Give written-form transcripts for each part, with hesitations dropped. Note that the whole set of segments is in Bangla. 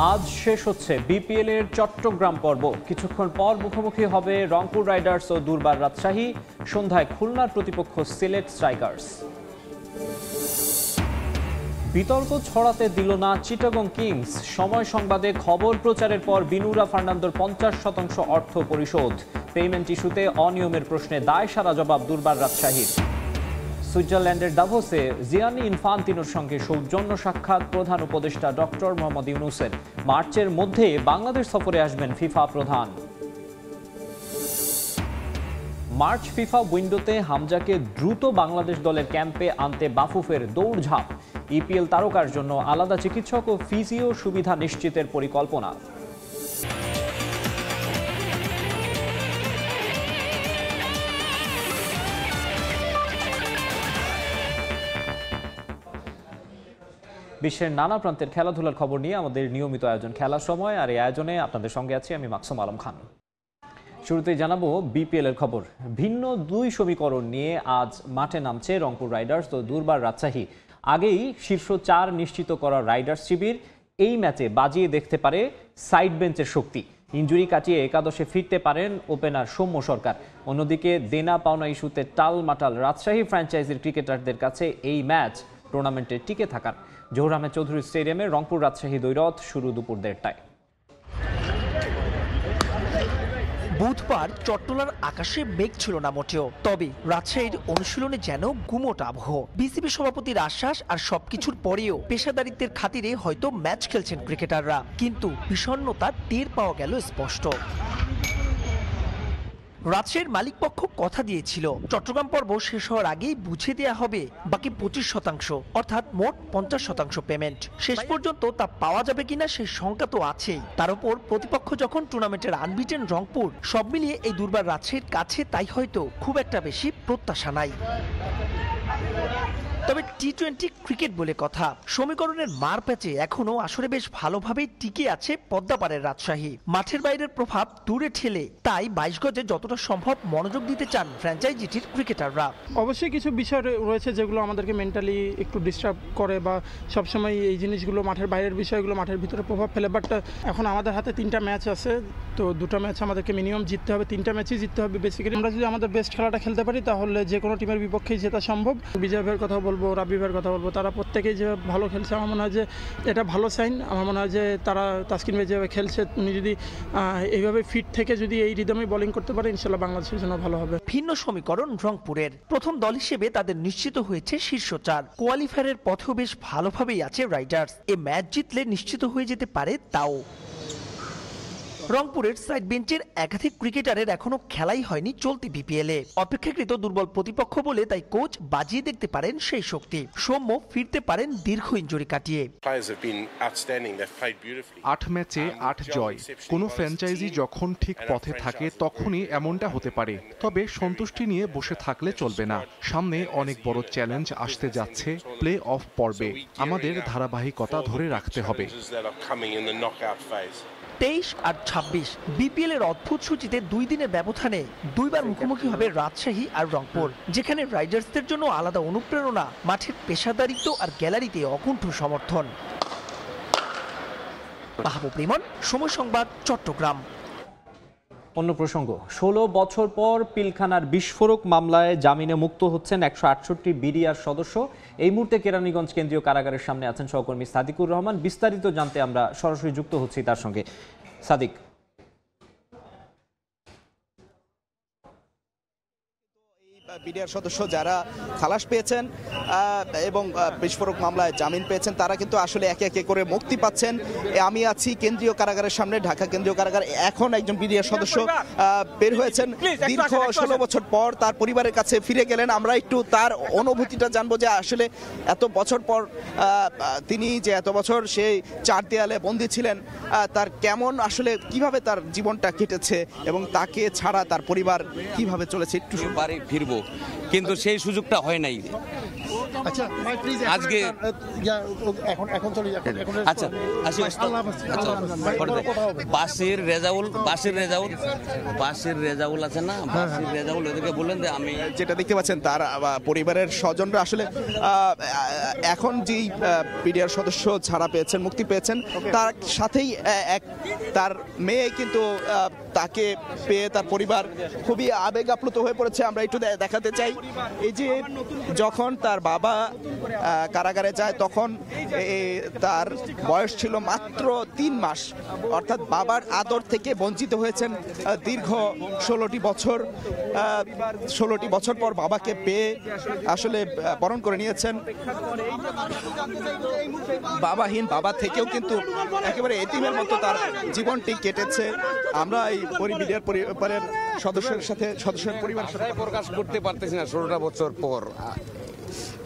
আজ শেষ হচ্ছে বিপিএল এর চট্টগ্রাম পর্ব। কিছুক্ষণ পর মুখোমুখি হবে রংপুর রাইডার্স ও দুর্বার রাজশাহী। সন্ধ্যায় খুলনার প্রতিপক্ষ সিলেট স্ট্রাইকার্স। বিতর্ক ছড়াতে দিল না চিটাগং কিংস। সময় সংবাদে খবর প্রচারের পর বিনুরা ফার্নান্দোর 50% অর্থ পরিশোধ। পেমেন্ট ইস্যুতে অনিয়মের প্রশ্নে দায় সারা জবাব দুর্বার রাজশাহীর। সুইজারল্যান্ডের দাভোসে জিয়ানি ইনফান্তিনোর সঙ্গে সৌজন্য সাক্ষাৎ প্রধান উপদেষ্টা ডক্টর মোহাম্মদ ইউনূসের। মার্চের মধ্যে বাংলাদেশ সফরে আসবেন ফিফা প্রধান। মার্চ ফিফা উইন্ডোতে হামজাকে দ্রুত বাংলাদেশ দলের ক্যাম্পে আনতে বাফুফের দৌড়ঝাঁপ। ইপিএল তারকার জন্য আলাদা চিকিৎসক ও ফিজিও সুবিধা নিশ্চিতের পরিকল্পনা। বিশ্বের নানা প্রান্তের খেলাধুলার খবর নিয়ে আমাদের নিয়মিত আয়োজন খেলার সময়, আর এই আয়োজনে আপনাদের সঙ্গে আছি আমি মাকসুম আলম খান। শুরুতেই জানাবো বিপিএল এর খবর। ভিন্ন দুই সমীকরণ নিয়ে আজ মাঠে নামছে রংপুর রাইডার্স ও দুর্বার রাজশাহী। আগেই শীর্ষ 4 নিশ্চিত করা রাইডার্স শিবির এই ম্যাচে বাজিয়ে দেখতে পারে সাইড বেঞ্চের শক্তি। ইনজুরি কাটিয়ে একাদশে ফিরতে পারেন ওপেনার সৌম্য সরকার। অন্যদিকে দেনা পাওনা ইস্যুতে টালমাটাল রাজশাহী ফ্র্যাঞ্চাইজির ক্রিকেটারদের কাছে এই ম্যাচ টুর্নামেন্টে টিকে থাকার। জহুর আহমেদ চৌধুরী স্টেডিয়ামে রংপুর রাজশাহী দ্বৈরথ শুরু দুপুর 1:30টায়। বুধবার চট্টলার আকাশে মেঘ ছিল না মোটেও, তবে রাজশাহীর অনুশীলনে যেন গুমোট আবহ। বিসিবি সভাপতির আশ্বাস আর সবকিছুর পরেও পেশাদারিত্বের খাতিরে হয়তো ম্যাচ খেলছেন ক্রিকেটাররা, কিন্তু বিষণ্ণতা টের পাওয়া গেল স্পষ্ট। রাজশাহীর মালিকপক্ষ কথা দিয়েছিল চট্টগ্রাম পর্ব শেষ হওয়ার আগেই বুঝিয়ে দেওয়া হবে বাকি 25%, অর্থাৎ মোট 50% পেমেন্ট। শেষ পর্যন্ত তা পাওয়া যাবে কিনা সেই শঙ্কা তো আছেই। তার উপর প্রতিপক্ষ যখন টুর্নামেন্টের আনবিটেন রংপুর, সব মিলিয়ে এই দুর্বার রাজশাহীর কাছে তাই হয়তো খুব একটা বেশি প্রত্যাশা নাই। তবে টি-20 ক্রিকেট বলে কথা, সমীকরণের মার প্যাচে এখনো আসলে বেশ ভালোভাবেই টিকে আছে পদ্মাপাড়ের রাজশাহী। মাঠের বাইরের প্রভাব দূরে ঠেলে তাই 22 গজে যতটা সম্ভব মনোযোগ দিতে চান ফ্র্যাঞ্চাইজিটির ক্রিকেটাররা। অবশ্যই কিছু বিষয় রয়েছে যেগুলো আমাদেরকে মেন্টালি একটু ডিস্টার্ব করে, বা সবসময় এই জিনিসগুলো মাঠের বাইরের বিষয়গুলো মাঠের ভিতরে প্রভাব ফেলে। বাট এখন আমাদের হাতে 3টা ম্যাচ আছে, তো 2টা ম্যাচ আমাদেরকে মিনিমাম জিততে হবে, 3টা ম্যাচই জিততে হবে বেসিক্যালি। আমরা যদি আমাদের বেস্ট খেলাটা খেলতে পারি তাহলে যে কোনো টিমের বিপক্ষেই জেতা সম্ভব। বিজয় ভাইয়ের কথা বলবো, রাব্বি ভাইয়ের কথা বলবো, তারা প্রত্যেকেই যে ভালো খেলছে আমার মনে হয় যে এটা ভালো সাইন। আমার মনে হয় যে তারা তাসকিন ভাই যেভাবে খেলছে, উনি যদি এইভাবে ফিট থেকে যদি এই রিদমে বোলিং করতে পারে ইনশাল্লাহ বাংলাদেশের জন্য ভালো হবে। ভিন্ন সমীকরণ রংপুরের। প্রথম দল হিসেবে তাদের নিশ্চিত হয়েছে শীর্ষ 4। কোয়ালিফায়ারের পথেও বেশ ভালোভাবেই আছে রাইডার্স। এ ম্যাচ জিতলে নিশ্চিত হয়ে যেতে পারে তাও। রংপুরের সাইড বেঞ্চের একাধিক ক্রিকেটারের এখনো খেলাই হয়নি চলতি বিপিএলে। অপেক্ষাকৃত দুর্বল প্রতিপক্ষ বলে তাই কোচ বাজিয়ে দেখতে পারেন সেই শক্তি। সৌম্য ফিরতে পারেন দীর্ঘ ইনজুরি কাটিয়ে। 8 ম্যাচে 8 জয়। কোনো ফ্র্যাঞ্চাইজি যখন ঠিক পথে থাকে তখনই এমনটা হতে পারে। তবে সন্তুষ্টি নিয়ে বসে থাকলে চলবে না। সামনে অনেক বড় চ্যালেঞ্জ আসতে যাচ্ছে প্লে অফ পর্বে। আমাদের ধারাবাহিকতা ধরে রাখতে হবে। 23 আর 26 বিপিএল এর অদ্ভুত সূচিতে 2 দিনের ব্যবধানে 2বার মুখোমুখি হবে রাজশাহী আর রংপুর, যেখানে রাইডার্সদের জন্য আলাদা অনুপ্রেরণা, মাঠের পেশাদারিত্ব আর গ্যালারিতে অকুণ্ঠ সমর্থন। মাহবুব রিমন, সময় সংবাদ, চট্টগ্রাম। অন্য প্রসঙ্গ, 16 বছর পর পিলখানার বিস্ফোরক মামলায় জামিনে মুক্ত হচ্ছেন 168 বিডিআর সদস্য। এই মুহূর্তে কেরানীগঞ্জ কেন্দ্রীয় কারাগারের সামনে আছেন সহকর্মী সাদিকুর রহমান। বিস্তারিত জানতে আমরা সরাসরি যুক্ত হচ্ছি তার সঙ্গে। সাদিক, বিডিআর সদস্য যারা খালাস পেয়েছেন এবং বিস্ফোরক মামলায় জামিন পেয়েছেন তারা কিন্তু আসলে একে একে করে মুক্তি পাচ্ছেন। আমি আছি কেন্দ্রীয় কারাগারের সামনে, ঢাকা কেন্দ্রীয় কারাগার। এখন একজন বিডিআর সদস্য বের হয়েছেন দীর্ঘ 16 বছর পর, তার পরিবারের কাছে ফিরে গেলেন। আমরা একটু তার অনুভূতিটা জানবো যে আসলে এত বছর পর তিনি যে এত বছর সেই 4 দেয়ালে বন্দী ছিলেন, তার কেমন আসলে কিভাবে তার জীবনটা কেটেছে এবং তাকে ছাড়া তার পরিবার কিভাবে চলেছে। একটু বাড়ি ফিরবো, কিন্তু সেই সুযোগটা হয় নাই। আজকে আচ্ছা বাসির রেজাউল আছে না, বাসির রেজাউল ওদেরকে বললেন যে আমি যেটা দেখতে পাচ্ছেন তার পরিবারের স্বজনরা আসলে এখন যেই বিডিআর সদস্য ছাড়া পেয়েছেন, মুক্তি পেয়েছেন, তার সাথেই তার মেয়ে কিন্তু তাকে পেয়ে তার পরিবার খুবই আবেগ আপ্লুত হয়ে পড়েছে। আমরা একটু দেখাতে চাই, এই যে যখন তার বাবা কারাগারে যায় তখন তার বয়স ছিল মাত্র 3 মাস, অর্থাৎ বাবার আদর থেকে বঞ্চিত হয়েছেন দীর্ঘ 16টি বছর। 16টি বছর পর বাবাকে পেয়ে আসলে বরণ করে নিয়েছেন। বাবাহীন, বাবা থেকেও কিন্তু একেবারে এতিমের মতো তার জীবনটি কেটেছে। আমরা এই বিডিআর পরিবারের সদস্যের পরিবার প্রকাশ করতে পারতেছি না। 16টা বছর পর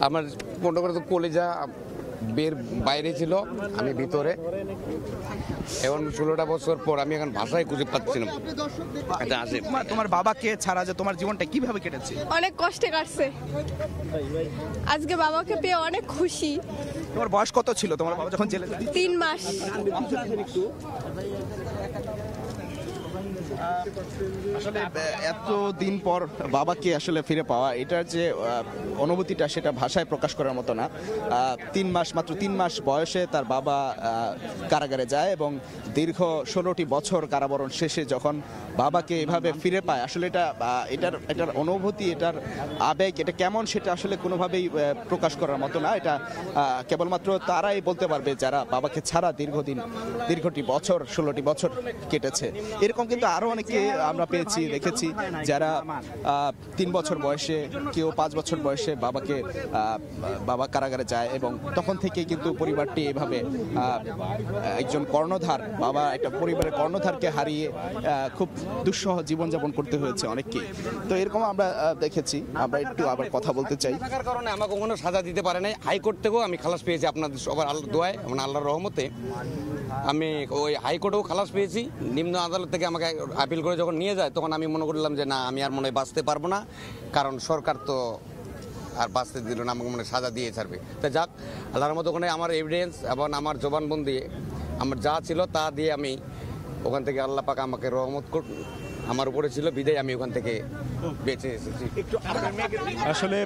আমার মনে করে তো কলেজা বাইরে ছিল, আমি ভিতরে। এখন 16টা বছর পর আমি এখন ভাষায় খুঁজে পাচ্ছি না। তোমার বাবাকে ছাড়া যে তোমার জীবনটা কিভাবে কেটেছে? অনেক কষ্টে কাটছে। আজকে বাবাকে পেয়ে অনেক খুশি। তোমার বয়স কত ছিল তোমার বাবা যখন জেলে যায়? 3 মাস। আসলে এত দিন পর বাবাকে আসলে ফিরে পাওয়া, এটার যে অনুভূতিটা সেটা ভাষায় প্রকাশ করার মতো না। 3 মাস বয়সে তার বাবা কারাগারে যায় এবং দীর্ঘ 16টি বছর কারাবরণ শেষে যখন বাবাকে এভাবে ফিরে পায়, আসলে এটার অনুভূতি, এটার আবেগ, এটা কেমন সেটা আসলে কোনোভাবেই প্রকাশ করার মতো না। এটা কেবলমাত্র তারাই বলতে পারবে যারা বাবাকে ছাড়া দীর্ঘটি বছর, 16টি বছর কেটেছে। এরকম কিন্তু আরো অনেকে আমরা পেয়েছি, দেখেছি, যারা 3 বছর বয়সে, কেউ 5 বছর বয়সে বাবা কারাগারে যায় এবং তখন থেকে কিন্তু পরিবারটি এভাবে একজন কর্ণধার, বাবা একটা পরিবারের কর্ণধারকে হারিয়ে খুব দুঃসহ জীবনযাপন করতে হয়েছে অনেককে। তো এরকম আমরা দেখেছি। আমরা একটু আবার কথা বলতে চাই। থাকার কারণে আমাকে কোনো সাজা দিতে পারে নাই। হাইকোর্ট থেকেও আমি খালাস পেয়েছি আপনাদের সবার দোয়ায়, মানে আল্লাহর রহমতে। আমি ওই হাইকোর্টেও খালাস পেয়েছি। নিম্ন আদালত থেকে আমাকে আপিল করে যখন নিয়ে যায় তখন আমি মনে করলাম যে না, আমি আর মনে হয় বাঁচতে পারবো না, কারণ সরকার তো আর বাঁচতে দিল না, আমাকে মনে সাজা দিয়ে ছাড়বে। তা যাক, আল্লাহর মতো ওখানে আমার এভিডেন্স এবং আমার জবানবন্দি, আমার যা ছিল তা দিয়ে আমি ওখান থেকে, আল্লাহ পাক আমাকে রহমত আমার উপরে ছিল, বিদায় আমি ওখান থেকে বেঁচে এসেছি। আসলে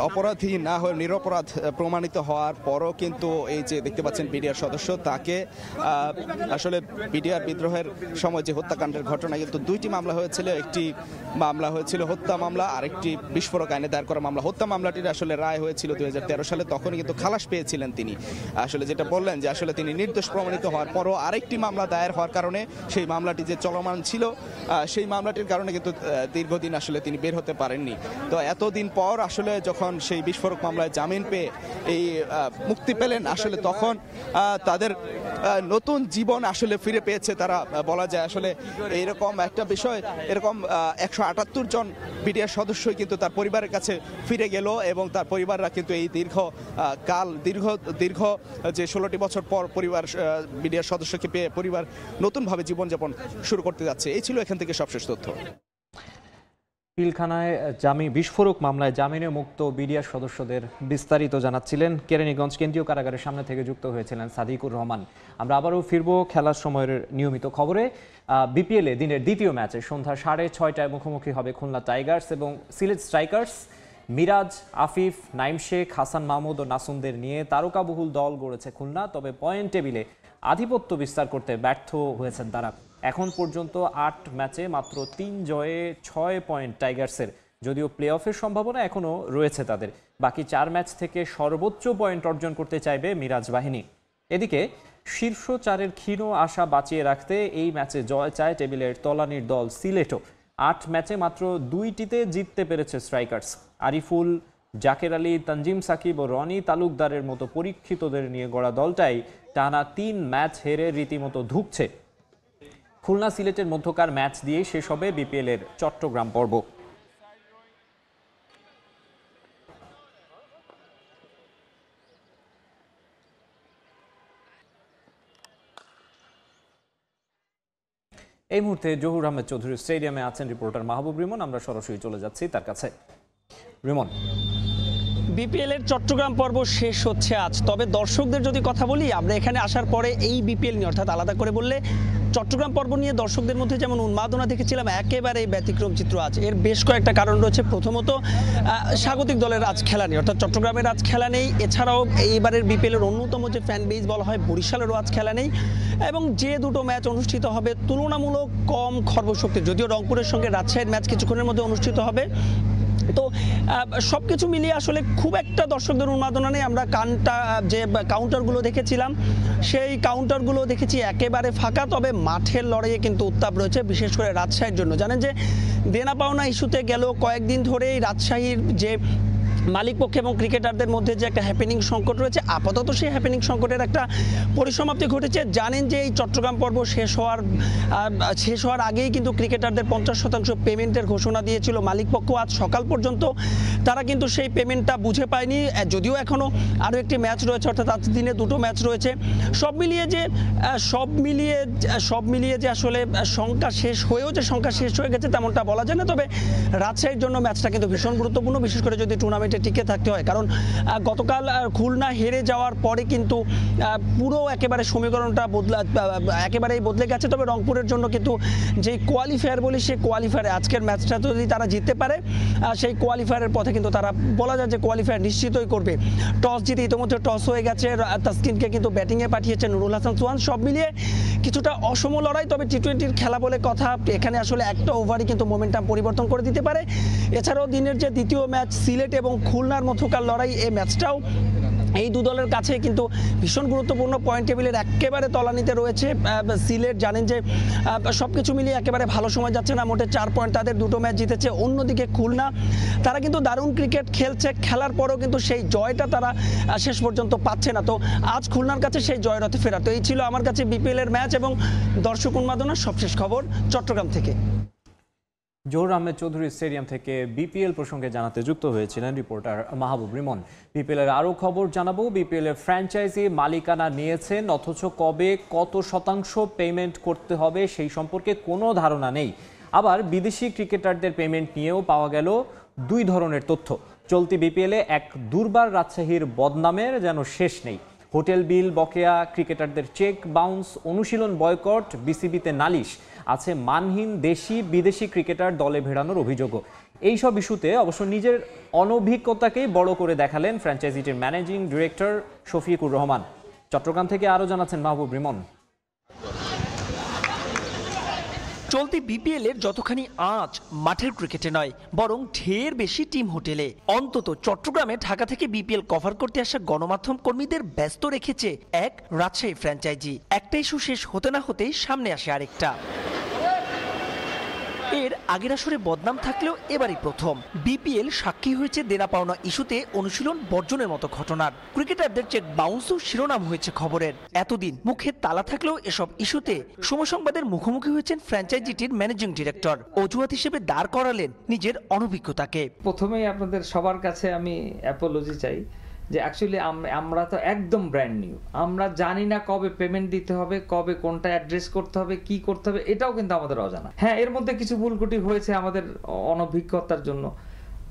অপরাধী না হয়ে নিরপরাধ প্রমাণিত হওয়ার পরও কিন্তু এই যে দেখতে পাচ্ছেন বিডিআর সদস্য, তাকে আসলে বিডিআর বিদ্রোহের সময় যে হত্যাকাণ্ডের ঘটনা, কিন্তু 2টি মামলা হয়েছিল। একটি মামলা হয়েছিল হত্যা মামলা, আর একটি বিস্ফোরক আইনে দায়ের করা মামলা। হত্যা মামলাটির আসলে রায় হয়েছিল 2013 সালে, তখনই কিন্তু খালাস পেয়েছিলেন তিনি। আসলে যেটা বললেন যে আসলে তিনি নির্দোষ প্রমাণিত হওয়ার পরও আরেকটি মামলা দায়ের হওয়ার কারণে, সেই মামলাটি যে চলমান ছিল, সেই মামলাটির কারণে কিন্তু দীর্ঘদিন আসলে তিনি বের হতে পারেননি। তো এতদিন পর আসলে যখন সেই বিস্ফোরক মামলায় জামিন পেয়ে এই মুক্তি পেলেন, আসলে তখন তাদের নতুন জীবন আসলে ফিরে পেয়েছে তারা, বলা যায়। আসলে এইরকম একটা বিষয়, এরকম 178 জন বিডিআর সদস্যই কিন্তু তার পরিবারের কাছে ফিরে গেল এবং তার পরিবাররা কিন্তু এই দীর্ঘ যে 16টি বছর পর বিডিআর সদস্যকে পেয়ে পরিবার নতুনভাবে জীবনযাপন শুরু করতে যাচ্ছে। এই ছিল এখান থেকে সবশেষ তথ্য। পিলখানায় বিস্ফোরক মামলায় জামিনে মুক্ত বিডিআর সদস্যদের বিস্তারিত জানাচ্ছিলেন কেরানীগঞ্জ কেন্দ্রীয় কারাগারের সামনে থেকে যুক্ত হয়েছিলেন সাদিকুর রহমান। আমরা আবারও ফিরব খেলার সময়ের নিয়মিত খবরে। বিপিএলে দিনের দ্বিতীয় ম্যাচে সন্ধ্যা 6:30টায় মুখোমুখি হবে খুলনা টাইগার্স এবং সিলেট স্ট্রাইকার্স। মিরাজ, আফিফ, নাইম শেখ, হাসান মাহমুদ ও নাসুমদের নিয়ে তারকাবহুল দল গড়েছে খুলনা। তবে পয়েন্ট টেবিলে আধিপত্য বিস্তার করতে ব্যর্থ হয়েছেন তারা। এখন পর্যন্ত 8 ম্যাচে মাত্র 3 জয়ে 6 পয়েন্ট টাইগার্সের। যদিও প্লে অফের সম্ভাবনা এখনও রয়েছে তাদের। বাকি 4 ম্যাচ থেকে সর্বোচ্চ পয়েন্ট অর্জন করতে চাইবে মিরাজ বাহিনী। এদিকে শীর্ষ 4-এর ক্ষীণ আশা বাঁচিয়ে রাখতে এই ম্যাচে জয় চায় টেবিলের তলানির দল সিলেটও। 8 ম্যাচে মাত্র 2টিতে জিততে পেরেছে স্ট্রাইকার্স। আরিফুল, জাকের আলী, তানজিম সাকিব ও রনি তালুকদারের মতো পরীক্ষিতদের নিয়ে গড়া দলটাই টানা 3 ম্যাচ হেরে রীতিমতো ধুঁকছে। খুলনা সিলেটের মধ্যকার ম্যাচ দিয়ে শেষ হবে বিপিএল এর চট্টগ্রাম পর্ব। এই মুহূর্তে জহুর আহমেদ চৌধুরী স্টেডিয়ামে আছেন রিপোর্টার মাহবুব রিমন। আমরা সরাসরি চলে যাচ্ছি তার কাছে। রিমন, বিপিএল এর চট্টগ্রাম পর্ব শেষ হচ্ছে আজ। তবে দর্শকদের যদি কথা বলি, আমরা এখানে আসার পরে এই বিপিএল নিয়ে, অর্থাৎ আলাদা করে বললে চট্টগ্রাম পর্ব নিয়ে দর্শকদের মধ্যে যেমন উন্মাদনা দেখেছিলাম, একেবারে ব্যতিক্রম চিত্র আজ। এর বেশ কয়েকটা কারণ রয়েছে। প্রথমত স্বাগতিক দলের আজ খেলা নেই, অর্থাৎ চট্টগ্রামের আজ খেলা নেই। এছাড়াও এইবারের বিপিএল এর অন্যতম যে ফ্যান বেস বলা হয়, বরিশালেরও আজ খেলা নেই। এবং যে দুটো ম্যাচ অনুষ্ঠিত হবে তুলনামূলক কম খর্বশক্তির, যদিও রংপুরের সঙ্গে রাজশাহীর ম্যাচ কিছুক্ষণের মধ্যে অনুষ্ঠিত হবে। তো সব কিছু মিলিয়ে আসলে খুব একটা দর্শকদের উন্মাদনা নেই। আমরা যে কাউন্টারগুলো দেখেছিলাম, সেই কাউন্টারগুলো দেখেছি একেবারে ফাঁকা। তবে মাঠের লড়াইয়ে কিন্তু উত্তাপ রয়েছে, বিশেষ করে রাজশাহীর জন্য। জানেন যে দেনা পাওনা ইস্যুতে গেল কয়েকদিন ধরেই রাজশাহীর যে মালিক পক্ষ এবং ক্রিকেটারদের মধ্যে যে একটা হ্যাপেনিং সংকট রয়েছে, আপাতত সেই হ্যাপেনিং সংকটের একটা পরিসমাপ্তি ঘটেছে। জানেন যে এই চট্টগ্রাম পর্ব শেষ হওয়ার আগেই কিন্তু ক্রিকেটারদের 50% পেমেন্টের ঘোষণা দিয়েছিল মালিক পক্ষ। আজ সকাল পর্যন্ত তারা কিন্তু সেই পেমেন্টটা বুঝে পায়নি, যদিও এখনও আরও একটি ম্যাচ রয়েছে, অর্থাৎ আজ দিনে দুটো ম্যাচ রয়েছে। সব মিলিয়ে যে আসলে সংখ্যা শেষ হয়ে গেছে তেমনটা বলা যায় না। তবে রাজশাহীর জন্য ম্যাচটা কিন্তু ভীষণ গুরুত্বপূর্ণ, বিশেষ করে যদি টুর্নামেন্টে টিকে থাকতে হয়। কারণ গতকাল খুলনা হেরে যাওয়ার পরে কিন্তু পুরো একেবারে সমীকরণটা একেবারেই বদলে গেছে। তবে রংপুরের জন্য কিন্তু যে কোয়ালিফায়ার বলি, সেই কোয়ালিফায়ারে আজকের ম্যাচটা যদি তারা জিততে পারে, সেই কোয়ালিফায়ারের পথে কিন্তু তারা বলা যায় যে কোয়ালিফায়ার নিশ্চিতই করবে। টস জিতে ইতিমধ্যে টস হয়ে গেছে, তাসকিনকে কিন্তু ব্যাটিংয়ে পাঠিয়েছে নুরুল হাসান সোহান। সব মিলিয়ে কিছুটা অসম লড়াই। তবে টি-20-র খেলা বলে কথা, এখানে আসলে একটা ওভারই কিন্তু মোমেন্টাম পরিবর্তন করে দিতে পারে। এছাড়াও দিনের যে দ্বিতীয় ম্যাচ সিলেট এবং খুলনার মধ্যকার লড়াই, এই ম্যাচটাও এই দু দলের কাছে কিন্তু ভীষণ গুরুত্বপূর্ণ। পয়েন্ট টেবিলের একেবারে তলানিতে রয়েছে সিলেট। জানেন যে সবকিছু মিলিয়ে একেবারে ভালো সময় যাচ্ছে না, মোটে 4 পয়েন্ট তাদের, দুটো ম্যাচ জিতেছে। অন্যদিকে খুলনা, তারা কিন্তু দারুণ ক্রিকেট খেলছে, খেলার পরেও কিন্তু সেই জয়টা তারা শেষ পর্যন্ত পাচ্ছে না। তো আজ খুলনার কাছে সেই জয় রথে ফেরা। তো এই ছিল আমার কাছে বিপিএল এর ম্যাচ এবং দর্শক উন্মাদনার সবশেষ খবর চট্টগ্রাম থেকে। জহুর আহমেদ চৌধুরী স্টেডিয়াম থেকে বিপিএল প্রসঙ্গে জানাতে যুক্ত হয়েছিলেন রিপোর্টার মাহবুব রিমন। বিপিএল এর আরও খবর জানাবো। বিপিএল এর ফ্র্যাঞ্চাইজি মালিকানা নিয়েছেন, অথচ কবে কত শতাংশ পেমেন্ট করতে হবে সেই সম্পর্কে কোনো ধারণা নেই। আবার বিদেশি ক্রিকেটারদের পেমেন্ট নিয়েও পাওয়া গেল দুই ধরনের তথ্য। চলতি বিপিএলে এক দুর্বার রাজশাহীর বদনামের যেন শেষ নেই। হোটেল বিল বকেয়া, ক্রিকেটারদের চেক বাউন্স, অনুশীলন বয়কট, বিসিবিতে নালিশ, আছে মানহীন দেশি বিদেশি ক্রিকেটার দলে ভেড়ানোর অভিযোগও। এইসব ইস্যুতে অবশ্য নিজের অনভিজ্ঞতাকেই বড় করে দেখালেন ফ্র্যাঞ্চাইজিটির ম্যানেজিং ডিরেক্টর শফিকুর রহমান। চট্টগ্রাম থেকে আরও জানাচ্ছেন মাহবুব রিমন। চলতি বিপিএল এর যতখানি আঁচ মাঠের ক্রিকেটে নয়, বরং ঢের বেশি টিম হোটেলে। অন্তত চট্টগ্রামে ঢাকা থেকে বিপিএল কভার করতে আসা গণমাধ্যম কর্মীদের ব্যস্ত রেখেছে এক রাজশাহী ফ্র্যাঞ্চাইজি। একটা ইস্যু শেষ হতে না হতেই সামনে আসে আরেকটা। এর আগের আসরে বদনাম থাকলেও এবারই প্রথম বিপিএল সাক্ষী হয়েছে দেনা পাওনা ইস্যুতে অনুশীলন বর্জনের মতো ঘটনার। ক্রিকেটারদের চেক বাউন্সও শিরোনাম হয়েছে খবরের। এতদিন মুখে তালা থাকলেও এসব ইস্যুতে সময় সংবাদের মুখোমুখি হয়েছেন ফ্র্যাঞ্চাইজিটির ম্যানেজিং ডিরেক্টর। অজুহাত হিসেবে দাঁড় করালেন নিজের অনভিজ্ঞতাকে। প্রথমেই আপনাদের সবার কাছে আমি অ্যাপোলজি চাই যে অ্যাকচুয়ালি আমরা তো একদম ব্র্যান্ড নিউ, আমরা জানি না কবে পেমেন্ট দিতে হবে, কবে কোনটা অ্যাড্রেস করতে হবে, কি করতে হবে, এটাও কিন্তু আমাদের অজানা। হ্যাঁ, এর মধ্যে কিছু ভুলকুটি হয়েছে আমাদের অনভিজ্ঞতার জন্য,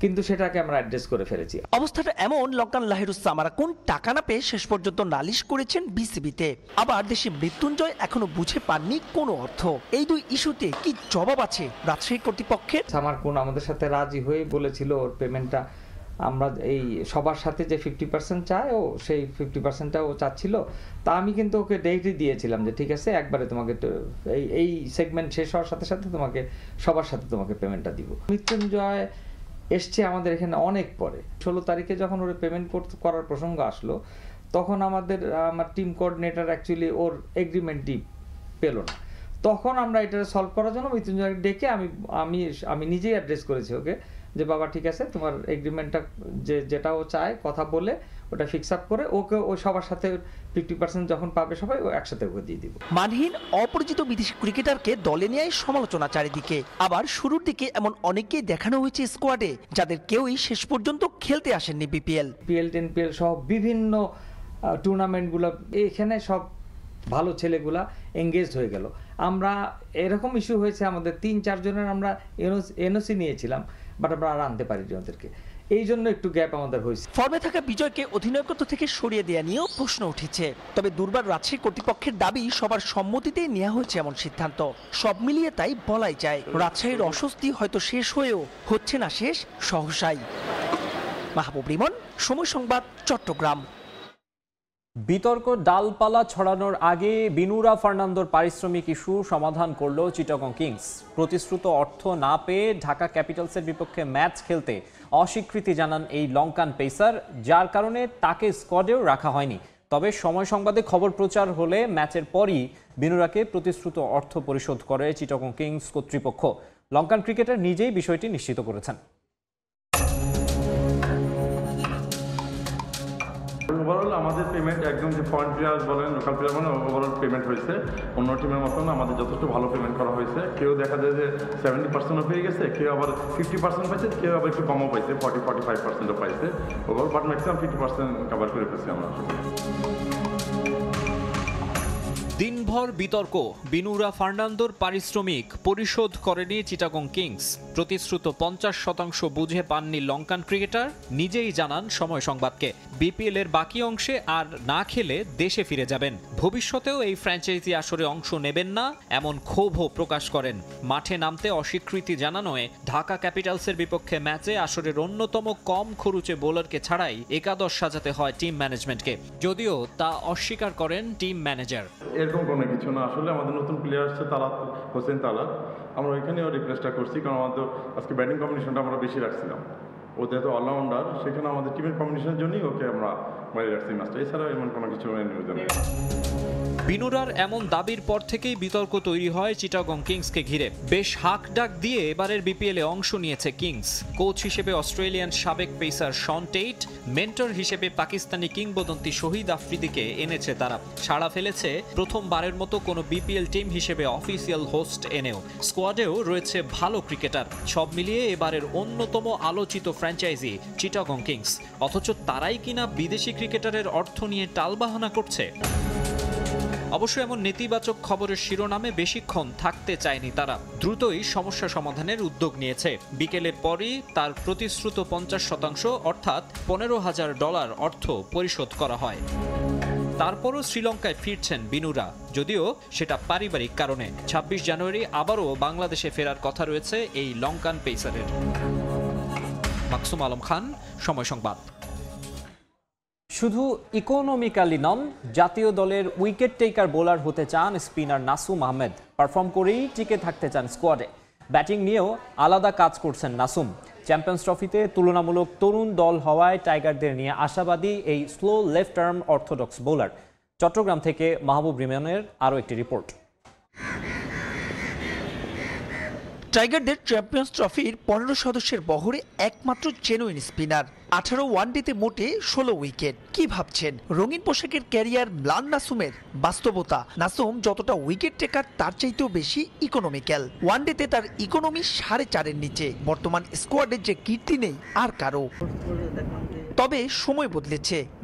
কিন্তু সেটাকে আমরা অ্যাড্রেস করে ফেলেছি। অবস্থাটা এমন, লঙ্কান লাহিরুসামারা কোন টাকা না পেয়ে শেষ পর্যন্ত নালিশ করেছেন বিসিবিতে। আবার দেশে মৃত্যুঞ্জয় এখনো বুঝে পাননি কোনো অর্থ। এই দুই ইস্যুতে কি জবাব আছে রাজশাহী কর্তৃপক্ষের? সামারকুন আমাদের সাথে রাজি হয়ে বলেছিল ওর পেমেন্টটা আমরা এই সবার সাথে যে 50% চায়, ও সেই 50%টা ও চাচ্ছিল। তা আমি কিন্তু ওকে ডেটই দিয়েছিলাম যে ঠিক আছে, একবারে তোমাকে এই সেগমেন্ট শেষ হওয়ার সাথে সাথে তোমাকে সবার সাথে তোমাকে পেমেন্টটা দিব। মৃত্যুঞ্জয় এসছে আমাদের এখানে অনেক পরে, 16 তারিখে যখন ওর পেমেন্ট করার প্রসঙ্গ আসলো, তখন আমার টিম কোঅর্ডিনেটর অ্যাকচুয়ালি ওর এগ্রিমেন্টই পেল না। তখন আমরা এটা সলভ করার জন্য মৃত্যুঞ্জয় ডেকে আমি নিজেই অ্যাড্রেস করেছি ওকে যে বাবা ঠিক আছে, তোমার এগ্রিমেন্টটা যেটা ও চায় কথা বলে ওটা ফিক্স আপ করে ওকে ওই সবার সাথে 50% যখন পাবে সবাই ও একসাথে ওকে দিয়ে দিব। মানহীন অপরিচিত বিদেশি ক্রিকেটারকে দলে নিয়ে সমালোচনা চারিদিকে। আবার শুরুর দিকে এমন অনেককেই দেখানো হয়েছে স্কোয়াডে, যাদের কেউই শেষ পর্যন্ত খেলতে আসেননি বিপিএল। পিএল 10PL সহ বিভিন্ন টুর্নামেন্টগুলো এখানে সব ভালো ছেলেগুলা এঙ্গেজ হয়ে গেল। আমরা এরকম ইস্যু হয়েছে আমাদের 3-4 জনের আমরা এনওসি নিয়েছিলাম, বাট আমরা আর আনতে পারিনি ওদেরকে। এই জন্য একটু গ্যাপ আমাদের হয়েছে। ফর্মে থাকা বিজয়কে অধিনায়কত্ব থেকে সরিয়ে দেওয়া নিয়েও প্রশ্ন উঠেছে। তবে দুর্বার রাজশাহী কর্তৃপক্ষের দাবি সবার সম্মতিতেই নেওয়া হয়েছে এমন সিদ্ধান্ত। সব মিলিয়ে তাই বলাই যায় রাজশাহীর অস্বস্তি হয়তো শেষ হয়েও হচ্ছে না শেষ সহসাই। মাহবুব রিমন, সময় সংবাদ, চট্টগ্রাম। বিতর্ক ডালপালা ছড়ানোর আগে বিনুরা ফার্নান্দোর পারিশ্রমিক ইস্যু সমাধান করল চিটাগং কিংস। প্রতিশ্রুত অর্থ না পেয়ে ঢাকা ক্যাপিটালসের বিপক্ষে ম্যাচ খেলতে অস্বীকৃতি জানান এই লঙ্কান পেসার, যার কারণে তাকে স্কোয়াডেও রাখা হয়নি। তবে সময় সংবাদে খবর প্রচার হলে ম্যাচের পরই বিনুরাকে প্রতিশ্রুত অর্থ পরিশোধ করে চিটাগং কিংস কর্তৃপক্ষ। লঙ্কান ক্রিকেটার নিজেই বিষয়টি নিশ্চিত করেছেন। ওভারঅল আমাদের পেমেন্ট একদম যে ফরেন প্লেয়ার বলেন লোকাল প্লেয়ার বলেন ওভারঅল পেমেন্ট হয়েছে অন্য টিমের মতন আমাদের যথেষ্ট ভালো পেমেন্ট করা হয়েছে। কেউ দেখা যায় যে 70%ও পেয়ে গেছে, কেউ আবার 50% পাইছে, কেউ আবার একটু কমও পাইছে, 40-45%ও পাইছে ওভারঅল, বাট ম্যাক্সিমাম 50% কভার করে ফেলছি আমরা। দিনভর বিতর্ক, বিনুরা ফার্নান্দোর পারিশ্রমিক পরিশোধ করেনি চিটাগং কিংস। প্রতিশ্রুত 50% বুঝে পাননি লঙ্কান ক্রিকেটার, নিজেই জানান সময় সংবাদকে বিপিএল এর বাকি অংশে আর না খেলে দেশে ফিরে যাবেন। ভবিষ্যতেও এই ফ্র্যাঞ্চাইজি আসরে অংশ নেবেন না এমন ক্ষোভও প্রকাশ করেন। মাঠে নামতে অস্বীকৃতি জানানোয় ঢাকা ক্যাপিটালসের বিপক্ষে ম্যাচে আসরের অন্যতম কম খরচে বোলারকে ছাড়াই একাদশ সাজাতে হয় টিম ম্যানেজমেন্টকে, যদিও তা অস্বীকার করেন টিম ম্যানেজার। এরকম কোনো কিছু না, আসলে আমাদের নতুন প্লেয়ার হচ্ছে তালাত হোসেন তালাত, আমরা ওইখানেও রিপ্লেসটা করছি, কারণ আমাদের আজকে ব্যাটিং কম্বিনেশনটা আমরা বেশি রাখছিলাম, ও যেহেতু অলরাউন্ডার সেখানে আমাদের টিমের কম্বিনেশনের জন্যই ওকে আমরা বাইরে রাখছি ম্যাচটা, এছাড়া এমন কোনো কিছু নিউজ নেই। বিনুরার এমন দাবির পর থেকেই বিতর্ক তৈরি হয় চিটাগং কিংসকে ঘিরে। বেশ হাক ডাক দিয়ে এবারের বিপিএলে অংশ নিয়েছে কিংস। কোচ হিসেবে অস্ট্রেলিয়ান সাবেক পেসার শন টেইট, মেন্টর হিসেবে পাকিস্তানি কিংবদন্তি শহীদ আফ্রিদিকে এনেছে তারা। সাড়া ফেলেছে প্রথমবারের মতো কোনো বিপিএল টিম হিসেবে অফিসিয়াল হোস্ট এনেও। স্কোয়াডেও রয়েছে ভালো ক্রিকেটার। সব মিলিয়ে এবারের অন্যতম আলোচিত ফ্র্যাঞ্চাইজি চিটাগং কিংস, অথচ তারাই কিনা বিদেশি ক্রিকেটারের অর্থ নিয়ে টালবাহানা করছে। অবশ্য এমন নেতিবাচক খবরের শিরোনামে বেশিক্ষণ থাকতে চায়নি তারা, দ্রুতই সমস্যা সমাধানের উদ্যোগ নিয়েছে। বিকেলের পরই তার প্রতিশ্রুত 50% অর্থাৎ $15,000 অর্থ পরিশোধ করা হয়। তারপরও শ্রীলঙ্কায় ফিরছেন বিনুরা, যদিও সেটা পারিবারিক কারণে। 26 জানুয়ারি আবারও বাংলাদেশে ফেরার কথা রয়েছে এই লঙ্কান পেসারের। মাকসুম আলম খান, সময় সংবাদ। শুধু ইকোনমিক্যালি নন, জাতীয় দলের উইকেট টেকার বোলার হতে চান স্পিনার নাসুম আহমেদ। পারফর্ম করেই টিকে থাকতে চান স্কোয়াডে। ব্যাটিং নিয়েও আলাদা কাজ করছেন নাসুম। চ্যাম্পিয়ন্স ট্রফিতে তুলনামূলক তরুণ দল হওয়ায় টাইগারদের নিয়ে আশাবাদী এই slow left arm orthodox bowler. Chattogram থেকে মাহবুব রিমনের আরও একটি রিপোর্ট। টাইগারদের চ্যাম্পিয়ন্স ট্রফির 15 সদস্যের বহরে একমাত্র জেনুইন স্পিনার। 18 ওয়ানডেতে মোটে 16 উইকেট। কি ভাবছেন রঙিন পোশাকের ক্যারিয়ার ম্লান নাসুমের? বাস্তবতা, নাসুম যতটা উইকেট টেকার তার চাইতেও বেশি ইকোনমিক্যাল। ওয়ানডেতে তার ইকোনমি 4.5-এর নিচে। বর্তমান স্কোয়াডের যে কীর্তি নেই আর কারো। তবে সময়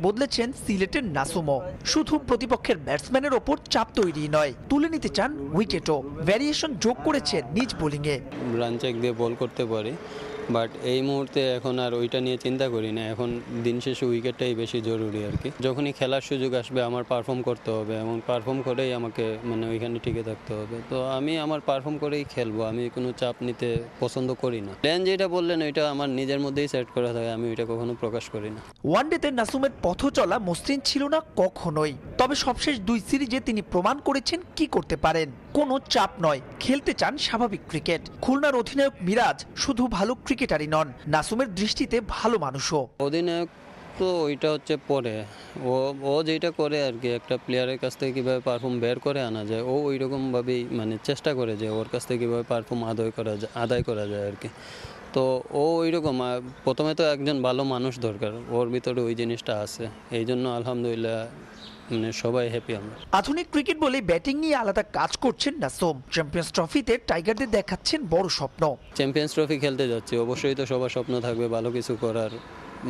বদলেছেন সিলেটের নাসুমও। শুধু প্রতিপক্ষের ব্যাটসম্যানের ওপর চাপ তৈরি নয়, তুলে নিতে চান উইকেটও। ভ্যারিয়েশন যোগ করেছেন নিজ বোলিংয়ে। রান চেক দিয়ে বল করতে পারি, বাট এই মুহূর্তে এখন আর ওইটা নিয়ে চিন্তা করি না। এখন দিন শেষে উইকেটটাই বেশি জরুরি আর কি। যখনই খেলার সুযোগ আসবে আমার পারফর্ম করতে হবে, এবং পারফর্ম করেই আমাকে ওইখানে টিকে থাকতে হবে। তো আমি আমার পারফর্ম করেই খেলবো, আমি কোনো চাপ নিতে পছন্দ করি না। প্ল্যান যেটা বললেন ওইটা আমার নিজের মধ্যেই সেট করা থাকে, আমি ওইটা কখনো প্রকাশ করি না। ওয়ানডেতে নাসুমের পথ চলা মসৃণ ছিল না কখনোই। তবে সবশেষ 2 সিরিজে তিনি প্রমাণ করেছেন কি করতে পারেন। কোনো চাপ নয়, খেলতে চান স্বাভাবিক ক্রিকেট। খুলনার অধিনায়ক মিরাজ শুধু ভালো ক্রিকেটারই নন, নাসুমের দৃষ্টিতে ভালো মানুষও। অধিনায়ক তো ওইটা হচ্ছে পরে, ও যেটা করে আর কি, একটা প্লেয়ারের কাছ থেকে কীভাবে পারফর্ম বের করে আনা যায়, ও ওই রকমভাবেই চেষ্টা করে যে ওর কাছ থেকে কীভাবে পারফর্ম আদায় করা যায় আর কি। তো ও ওই রকম প্রথমে তো একজন ভালো মানুষ দরকার, ওর ভিতরে ওই জিনিসটা আছে। এই জন্য আলহামদুলিল্লাহ সবাই হ্যাপি আমরা। আধুনিক ক্রিকেট বলে ব্যাটিং নিয়ে আলাদা কাজ করছেন নাসুম। চ্যাম্পিয়ন্স ট্রফিতে টাইগারদের দেখাচ্ছেন বড় স্বপ্ন। চ্যাম্পিয়ন্স ট্রফি খেলতে যাচ্ছি, অবশ্যই তো সবার স্বপ্ন থাকবে ভালো কিছু করার,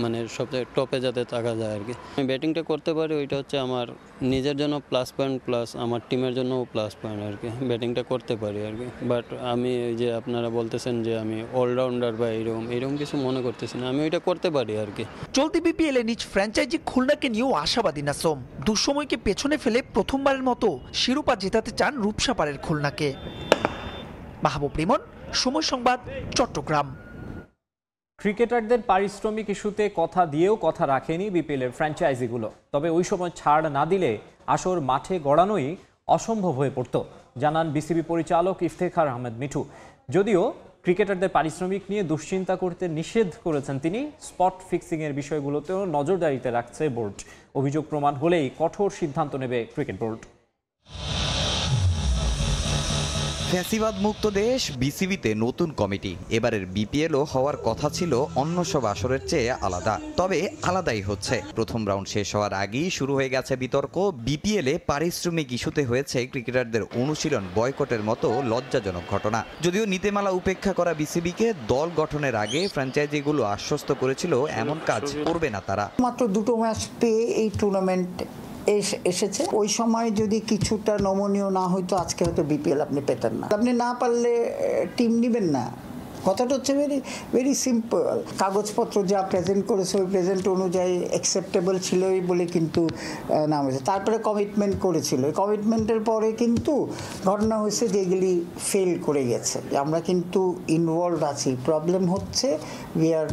মানে সবচেয়ে টপে যাতে থাকা যায় আর কি। আমি ব্যাটিংটা করতে পারি, ওইটা হচ্ছে আমার নিজের জন্য প্লাস পয়েন্ট, প্লাস আমার টিমের জন্যও প্লাস পয়েন্ট আর কি। ব্যাটিংটা করতে পারি আর কি, বাট আমি ওই যে আপনারা বলতেছেন যে আমি অলরাউন্ডার বা এইরকম কিছু মনে করতেছি না, আমি ওইটা করতে পারি আর কি। চলতি বিপিএলে নিজ ফ্র্যাঞ্চাইজি খুলনাকে নিয়েও আশাবাদী নাসম। দুঃসময়কে পেছনে ফেলে প্রথমবারের মতো শিরোপা জেতাতে চান রূপসাপাড়ের খুলনাকে। মাহবুব রিমন, সময় সংবাদ, চট্টগ্রাম। ক্রিকেটারদের পারিশ্রমিক ইস্যুতে কথা দিয়েও কথা রাখেনি বিপিএলের ফ্র্যাঞ্চাইজিগুলো। তবে ওই সময় ছাড় না দিলে আসর মাঠে গড়ানোই অসম্ভব হয়ে পড়ত, জানান বিসিবি পরিচালক ইফতেখার আহমেদ মিঠু। যদিও ক্রিকেটারদের পারিশ্রমিক নিয়ে দুশ্চিন্তা করতে নিষেধ করেছেন তিনি, স্পট ফিক্সিংয়ের বিষয়গুলোতেও নজরদারিতে রাখছে বোর্ড। অভিযোগ প্রমাণ হলেই কঠোর সিদ্ধান্ত নেবে ক্রিকেট বোর্ড। ফ্যাসিবাদ মুক্ত দেশ বিসিবিতে নতুন কমিটি। এবারের বিপিএলও হওয়ার কথা ছিল অন্য সব আসরের চেয়ে আলাদা, তবে আলাদাই হচ্ছে। প্রথম রাউন্ড শেষ হওয়ার আগেই শুরু হয়ে গেছে বিতর্ক। বিপিএলে পারিশ্রমিক ইস্যুতে হয়েছে ক্রিকেটারদের অনুশীলন বয়কটের মতো লজ্জাজনক ঘটনা। যদিও নীতিমালা উপেক্ষা করা বিসিবিকে দল গঠনের আগে ফ্র্যাঞ্চাইজিগুলো আশ্বস্ত করেছিল এমন কাজ করবে না তারা। মাত্র 2টো ম্যাচ পেয়ে এই টুর্নামেন্ট এসেছে। ওই সময় যদি কিছুটা নমনীয় না হইতো আজকে হয়তো বিপিএল আপনি পেতেন না। আপনি না পারলে টিম নেবেন না, কথাটা হচ্ছে ভেরি সিম্পল। কাগজপত্র যা প্রেজেন্ট করেছে ওই প্রেজেন্ট অনুযায়ী অ্যাকসেপ্টেবল ছিলই বলে কিন্তু নাম হয়েছে। তারপরে কমিটমেন্ট করেছিল, এই কমিটমেন্টের পরে কিন্তু ঘটনা হয়েছে যে এগুলি ফেল করে গেছে। আমরা কিন্তু ইনভলভ আছি, প্রবলেম হচ্ছে, উই আর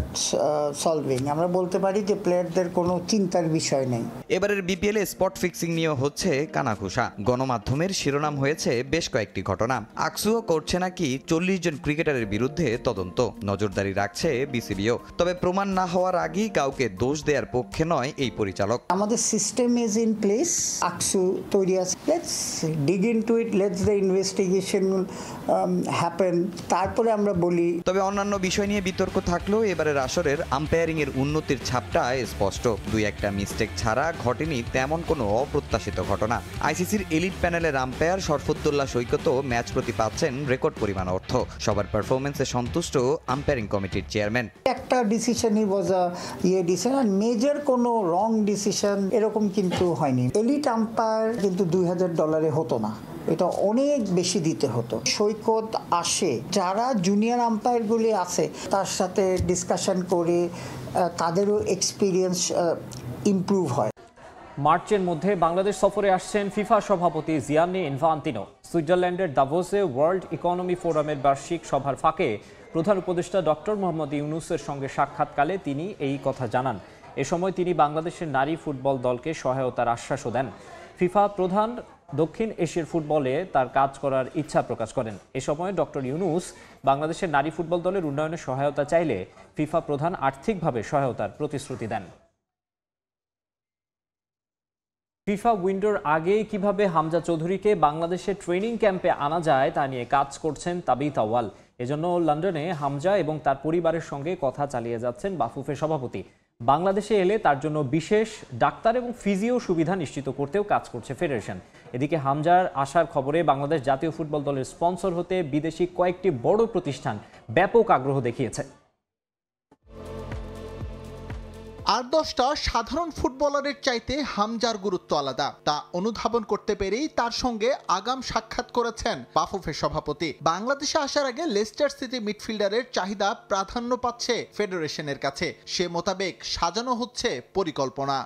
সলভিং। আমরা বলতে পারি যে প্লেয়ারদের কোনো চিন্তার বিষয় নেই। এবারের বিপিএলে স্পট ফিক্সিং নিয়ে হচ্ছে কানাঘুষা। গণমাধ্যমের শিরোনাম হয়েছে বেশ কয়েকটি ঘটনা। আকসুও করছে নাকি 40 জন ক্রিকেটারের বিরুদ্ধে তদন্ত, নজরদারি রাখছে বিসিবিও। তবে প্রমাণ না হওয়ার আগেই কাউকে দোষ দেওয়ার পক্ষে নয় এই পরিচালক। আমাদের সিস্টেম ইজ ইন প্লেস, আকসু তৈরি আছে, let's dig into it, let's the investigation happen, তারপরে আমরা বলি। তবে অন্যান্য বিষয় নিয়ে বিতর্ক থাকলেও এবারের আসরের আম্পায়ারিং এর উন্নতির ছাপটা স্পষ্ট। দুই একটা মিস্টেক ছাড়া ঘটেনি তেমন কোনো অপ্রত্যাশিত ঘটনা। আইসিসির এলিট প্যানেলের আম্পায়ার শরফুদ্দোল্লাহ সৈকত ম্যাচ প্রতি পাচ্ছেন রেকর্ড পরিমাণ অর্থ। সবার পারফরমেন্সে সন্তুষ্ট আম্পায়ারিং কমিটির চেয়ারম্যান। একটা ডিসিশনই ওয়াজ আ ডিসিশন, মেজর কোনো রং ডিসিশন এরকম কিন্তু হয়নি। এলিট আম্পায়ার কিন্তু $2000 হতো না, এটা অনেক বেশি দিতে হতো। সৈকত আসে, যারা জুনিয়র আম্পায়ারগুলি আছে তার সাথে ডিসকাশন করে তাদেরও এক্সপিরিয়েন্স ইমপ্রুভ হয়। মার্চের মধ্যে বাংলাদেশ সফরে আসছেন ফিফা সভাপতি জিয়ান্নি ইনফান্তিনো। সুইজারল্যান্ডের দাভোসে ওয়ার্ল্ড ইকোনমি ফোরামের বার্ষিক সভার ফাঁকে প্রধান উপদেষ্টা ডক্টর মোহাম্মদ ইউনূসের সঙ্গে সাক্ষাৎকালে তিনি এই কথা জানান। এ সময় তিনি বাংলাদেশের নারী ফুটবল দলকে সহায়তার আশ্বাসও দেন। ফিফা প্রধান দক্ষিণ এশিয়ার ফুটবলে তার কাজ করার ইচ্ছা প্রকাশ করেন। এ সময় ডক্টর ইউনূস বাংলাদেশের নারী ফুটবল দলের উন্নয়নে সহায়তা চাইলে ফিফা প্রধান আর্থিকভাবে সহায়তার প্রতিশ্রুতি দেন। ফিফা উইন্ডোর আগেই কিভাবে হামজা চৌধুরীকে বাংলাদেশের ট্রেনিং ক্যাম্পে আনা যায় তা নিয়ে কাজ করছেন তাবিথ আউয়াল। এজন্য লন্ডনে হামজা এবং তার পরিবারের সঙ্গে কথা চালিয়ে যাচ্ছেন বাফুফে সভাপতি। বাংলাদেশে এলে তার জন্য বিশেষ ডাক্তার এবং ফিজিও সুবিধা নিশ্চিত করতেও কাজ করছে ফেডারেশন। এদিকে হামজার আসার খবরে বাংলাদেশ জাতীয় ফুটবল দলের স্পন্সর হতে বিদেশি কয়েকটি বড় প্রতিষ্ঠান ব্যাপক আগ্রহ দেখিয়েছে। 8-10টা সাধারণ ফুটবলারের চাইতে হামজার গুরুত্ব আলাদা, তা অনুধাবন করতে পেরেই তার সঙ্গে আগাম সাক্ষাৎ করেছেন বাফুফের সভাপতি। বাংলাদেশে আসার আগে লেস্টার সিটি মিডফিল্ডারের চাহিদা প্রাধান্য পাচ্ছে ফেডারেশনের কাছে, সে মোতাবেক সাজানো হচ্ছে পরিকল্পনা।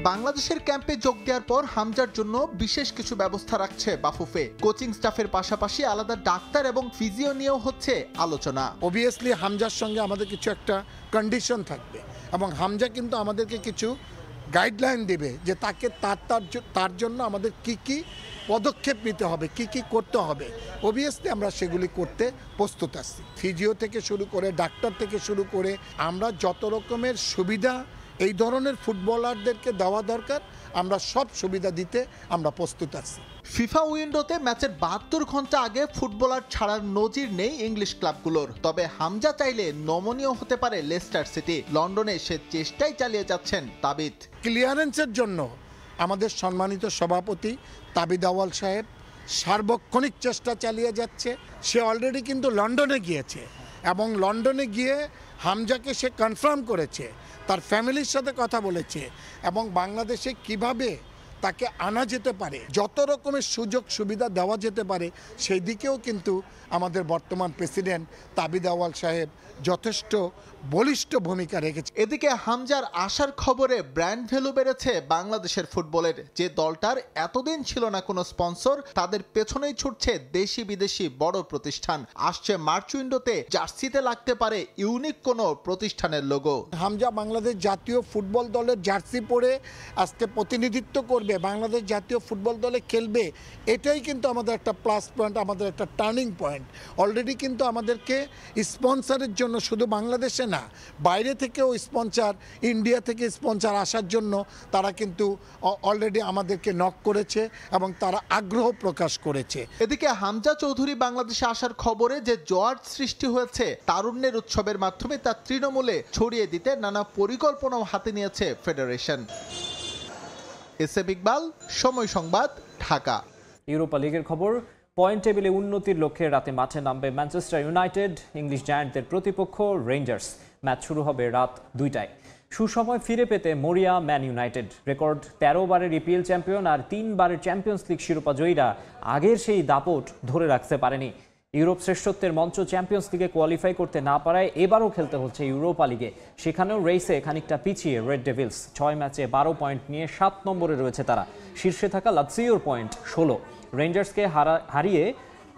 বাংলাদেশের ক্যাম্পে যোগ দেওয়ার পর হামজার জন্য বিশেষ কিছু ব্যবস্থা রাখছে বাফুফে। কোচিং স্টাফের পাশাপাশি আলাদা ডাক্তার এবং ফিজিও নিয়েও হচ্ছে আলোচনা। অবভিয়াসলি হামজার সঙ্গে আমাদের কিছু একটা কন্ডিশন থাকবে এবং হামজা কিন্তু আমাদেরকে কিছু গাইডলাইন দেবে যে তাকে তার জন্য আমাদের কি কি পদক্ষেপ নিতে হবে, কি কি করতে হবে। অবভিয়াসলি আমরা সেগুলি করতে প্রস্তুত আছি। ফিজিও থেকে শুরু করে ডাক্তার থেকে শুরু করে আমরা যত রকমের সুবিধা এই ধরনের ফুটবলারদেরকে দেওয়া দরকার, আমরা সব সুবিধা দিতে আমরা প্রস্তুত আছি। ফিফা উইন্ডোতে ম্যাচের 72 ঘন্টা আগে ফুটবলার ছাড়ার নজির নেই ইংলিশ ক্লাবগুলোর। তবে হামজা চাইলে নমনীয় হতে পারে লেস্টার সিটি। লন্ডনে সে চেষ্টাই চালিয়ে যাচ্ছেন তাবিথ। ক্লিয়ারেন্সের জন্য আমাদের সম্মানিত সভাপতি তাবিথ আউয়াল সাহেব সার্বক্ষণিক চেষ্টা চালিয়ে যাচ্ছে। সে অলরেডি কিন্তু লন্ডনে গিয়েছে এবং লন্ডনে গিয়ে হামজাকে সে কনফার্ম করেছে, তার ফ্যামিলির সাথে কথা বলেছে এবং বাংলাদেশে কিভাবে তাকে আনা যেতে পারে, যত রকমের সুযোগ সুবিধা দেওয়া যেতে পারে সেই দিকেও কিন্তু আমাদের বর্তমান প্রেসিডেন্ট তাবিদ আউয়াল সাহেব যথেষ্ট বলিষ্ঠ ভূমিকা রেখেছে। এদিকে হামজার আসার খবরে ব্র্যান্ড ভ্যালু বেড়েছে বাংলাদেশের ফুটবলের। যে দলটার এতদিন ছিল না কোনো স্পন্সর, তাদের পেছনেই ছুটছে দেশি বিদেশি বড় প্রতিষ্ঠান। আসছে মার্চ উইন্ডোতে জার্সিতে লাগতে পারে ইউনিক কোনো প্রতিষ্ঠানের লোগো। হামজা বাংলাদেশ জাতীয় ফুটবল দলের জার্সি পরে আজকে প্রতিনিধিত্ব করবে, বাংলাদেশ জাতীয় ফুটবল দলে খেলবে, এটাই কিন্তু আমাদের একটা প্লাস পয়েন্ট, আমাদের একটা টার্নিং পয়েন্ট। অলরেডি কিন্তু আমাদেরকে স্পন্সরের জন্য শুধু বাংলাদেশে না, বাইরে থেকেও স্পন্সর, ইন্ডিয়া থেকে স্পন্সর আসার জন্য তারা কিন্তু অলরেডি আমাদেরকে নক করেছে এবং তারা আগ্রহ প্রকাশ করেছে। এদিকে হামজা চৌধুরী বাংলাদেশে আসার খবরে যে জোয়ার সৃষ্টি হয়েছে, তারুণ্যের উৎসবের মাধ্যমে তা তৃণমূলে ছড়িয়ে দিতে নানা পরিকল্পনাও হাতে নিয়েছে ফেডারেশন। এসএম ইকবাল, সময় সংবাদ, ঢাকা। ইউরোপা লিগের খবর। পয়েন্ট টেবিলে উন্নতির লক্ষ্যে রাতে মাঠে নামবে ম্যানচেস্টার ইউনাইটেড। ইংলিশ জায়ান্টদের প্রতিপক্ষ রেঞ্জার্স। ম্যাচ শুরু হবে রাত 2টায়। সুসময় ফিরে পেতে মরিয়া ম্যান ইউনাইটেড। রেকর্ড 13 বারের ইপিএল চ্যাম্পিয়ন আর 3 বারের চ্যাম্পিয়ন্স লিগ শিরোপা জয়ীরা আগের সেই দাপট ধরে রাখতে পারেনি। ইউরোপ শ্রেষ্ঠত্বের মঞ্চ চ্যাম্পিয়ন্স লিগে কোয়ালিফাই করতে না পারায় এবারও খেলতে হচ্ছে ইউরোপা লিগে। সেখানেও রেসে খানিকটা পিছিয়ে রেড ডেভিলস। 6 ম্যাচে 12 পয়েন্ট নিয়ে 7 নম্বরে রয়েছে তারা। শীর্ষে থাকা লাৎসিওর পয়েন্ট 16। রেঞ্জার্সকে হারিয়ে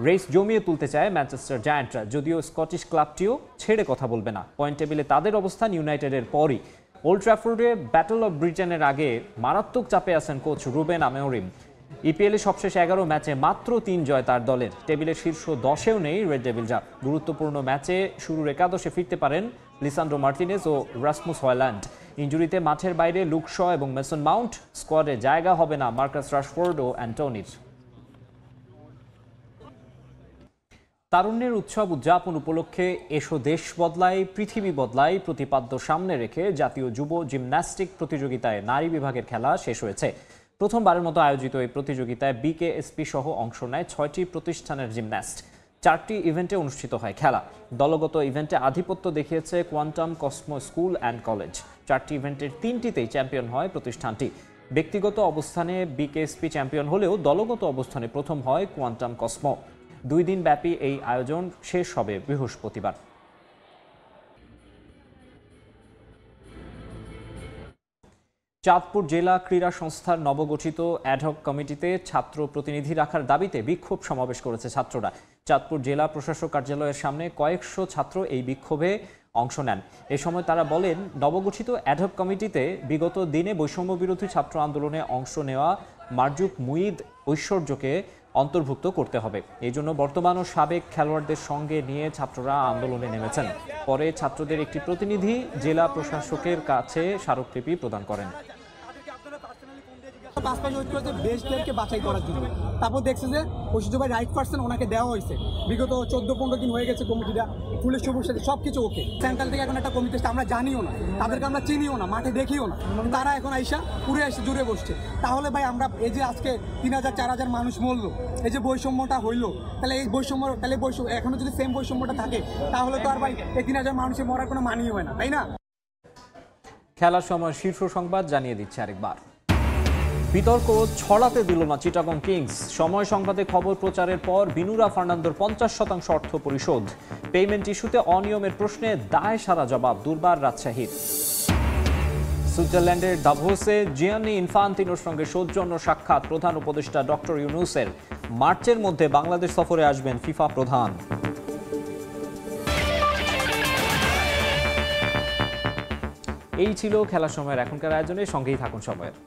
রেস জমিয়ে তুলতে চায় ম্যানচেস্টার জায়ান্টরা, যদিও স্কটিশ ক্লাবটিও ছেড়ে কথা বলবে না। পয়েন্ট টেবিলে তাদের অবস্থান ইউনাইটেডের পরই। ওল্ড ট্র্যাফোর্ডে ব্যাটল অব ব্রিটেনের আগে মারাত্মক চাপে আছেন কোচ রুবেন আমেওরিম। ইপিএলে সবশেষ 11 ম্যাচে মাত্র 3 জয় তার দলের। টেবিলের শীর্ষ 10এও নেই রেড ডেভিলরা। গুরুত্বপূর্ণ ম্যাচে শুরুর একাদশে ফিরতে পারেন লিসান্ড্রো মার্টিনেজ ও রাসমুস হয়ল্যান্ড। ইনজুরিতে মাঠের বাইরে লুক শ এবং মেসন মাউন্ট। স্কোয়াডে জায়গা হবে না মার্কাস রাশফোর্ড ও অ্যান্টনির। তারুণ্যের উৎসব উদযাপন উপলক্ষে এসো দেশ বদলায় পৃথিবী বদলায় প্রতিপাদ্য সামনে রেখে জাতীয় যুব জিমন্যাস্টিক প্রতিযোগিতায় নারী বিভাগের খেলা শেষ হয়েছে। প্রথমবারের মতো আয়োজিত এই প্রতিযোগিতায় বিকেএসপি সহ অংশ নেয় 6টি প্রতিষ্ঠানের জিমন্যাস্ট। 4টি ইভেন্টে অনুষ্ঠিত হয় খেলা। দলগত ইভেন্টে আধিপত্য দেখিয়েছে quantum Cosmo school and college. 4টি ইভেন্টের 3টিতেই চ্যাম্পিয়ন হয় প্রতিষ্ঠানটি। ব্যক্তিগত অবস্থানে বিকেএসপি চ্যাম্পিয়ন হলেও দলগত অবস্থানে প্রথম হয় কোয়ান্টাম কসমো। 2 দিন ব্যাপী এই আয়োজন শেষ হবে বৃহস্পতিবার। চাঁদপুর জেলা ক্রীড়া সংস্থার নবগঠিত অ্যাডহক কমিটিতে ছাত্র প্রতিনিধি রাখার দাবিতে বিক্ষোভ সমাবেশ করেছে ছাত্ররা। চাঁদপুর জেলা প্রশাসক কার্যালয়ের সামনে কয়েকশো ছাত্র এই বিক্ষোভে অংশ নেন। এ সময় তারা বলেন, নবগঠিত অ্যাডহক কমিটিতে বিগত দিনে বৈষম্য বিরোধী ছাত্র আন্দোলনে অংশ নেওয়া মারজুক মুঈদ ঐশ্বর্যকে অন্তর্ভুক্ত করতে হবে। এই জন্য বর্তমান ও সাবেক খেলোয়াড়দের সঙ্গে নিয়ে ছাত্ররা আন্দোলনে নেমেছেন। পরে ছাত্রদের একটি প্রতিনিধি জেলা প্রশাসকের কাছে স্মারকলিপি প্রদান করেন। দেশকে বাছাই করার জন্য তারপর দেখছে যে ঐশ্বর্য ভাই রাইট পার্সন, ওনাকে দেওয়া হয়েছে। বিগত 14-15 দিন হয়ে গেছে কমিটিটা পুলিশ সবুর সাথে সবকিছু ওকে। সেন্ট্রাল থেকে এখন একটা কমিটি আমরা জানিও না, তাদেরকে আমরা চিনিও না, মাঠে দেখিও না, তারা এখন আইসা পুরে এসে জুড়ে বসছে। তাহলে ভাই আমরা এই যে আজকে 3000-4000 মানুষ মরলো, এই যে বৈষম্যটা হইলো, তাহলে এই বৈষম্য এখনো যদি সেম বৈষম্যটা থাকে তাহলে তো আর ভাই এই 3000 মানুষের মরার কোনো মানই হয় না, তাই না? খেলার সময় শীর্ষ সংবাদ জানিয়ে দিচ্ছে আরেকবার। বিতর্ক ছড়াতে দিল না চিটাগং কিংস। সময় সংবাদে খবর প্রচারের পর বিনুরা ফার্নান্দোর 50% অর্থ পরিশোধ। পেমেন্ট ইস্যুতে অনিয়মের প্রশ্নে দায় সারা জবাব দুর্বার রাজশাহীর। সুইজারল্যান্ডের দাভোসে জিয়ানি ইনফান্তিনোর সঙ্গে সৌজন্য সাক্ষাৎ প্রধান উপদেষ্টা ডক্টর ইউনুসের। মার্চের মধ্যে বাংলাদেশ সফরে আসবেন ফিফা প্রধান। এই ছিল খেলার সময়ের এখনকার আয়োজনে। সঙ্গেই থাকুন সময়ের।